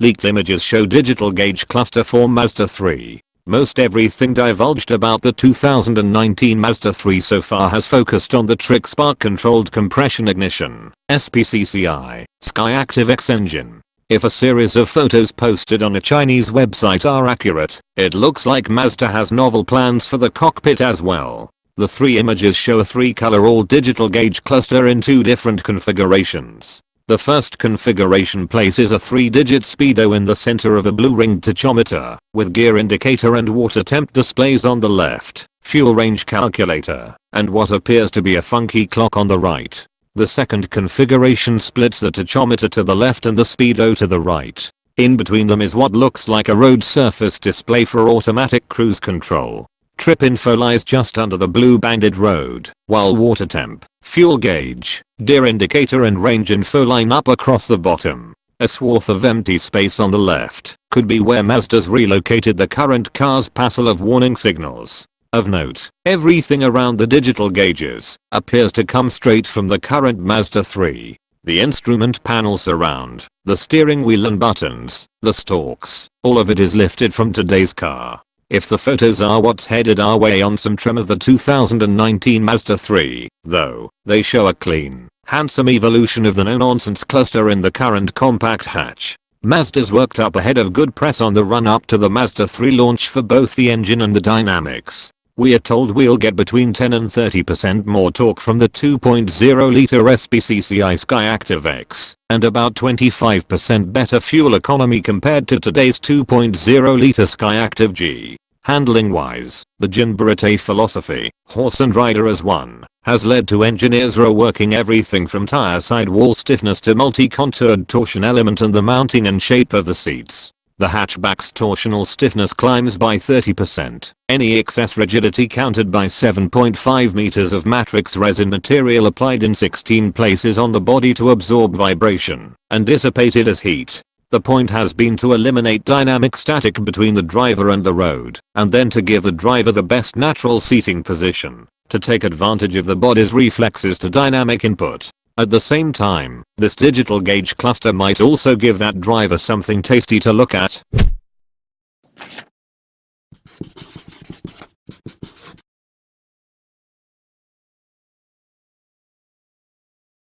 Leaked images show digital gauge cluster for Mazda 3. Most everything divulged about the 2019 Mazda 3 so far has focused on the trick spark controlled compression ignition, SPCCI, SkyActiv-X engine. If a series of photos posted on a Chinese website are accurate, it looks like Mazda has novel plans for the cockpit as well. The 3 images show a 3-color all-digital gauge cluster in 2 different configurations. The first configuration places a 3-digit speedo in the center of a blue-ringed tachometer, with gear indicator and water temp displays on the left, fuel range calculator, and what appears to be a funky clock on the right. The second configuration splits the tachometer to the left and the speedo to the right. In between them is what looks like a road surface display for automatic cruise control. Trip info lies just under the blue banded road, while water temp, fuel gauge, gear indicator and range info line up across the bottom. A swath of empty space on the left could be where Mazda's relocated the current car's passel of warning signals. Of note, everything around the digital gauges appears to come straight from the current Mazda 3. The instrument panel surround, the steering wheel and buttons, the stalks, all of it is lifted from today's car. If the photos are what's headed our way on some trim of the 2019 Mazda 3, though, they show a clean, handsome evolution of the no-nonsense cluster in the current compact hatch. Mazda's worked up ahead of good press on the run-up to the Mazda 3 launch for both the engine and the dynamics. We are told we'll get between 10 and 30% more torque from the 2.0-liter SPCCI SkyActiv-X, and about 25% better fuel economy compared to today's 2.0-liter SkyActiv-G. Handling-wise, the Jinbarate philosophy, horse and rider as one, has led to engineers reworking everything from tire sidewall stiffness to multi-contoured torsion element and the mounting and shape of the seats. The hatchback's torsional stiffness climbs by 30%, any excess rigidity countered by 7.5 meters of matrix resin material applied in 16 places on the body to absorb vibration and dissipated as heat. The point has been to eliminate dynamic static between the driver and the road, and then to give the driver the best natural seating position, to take advantage of the body's reflexes to dynamic input. At the same time, this digital gauge cluster might also give that driver something tasty to look at.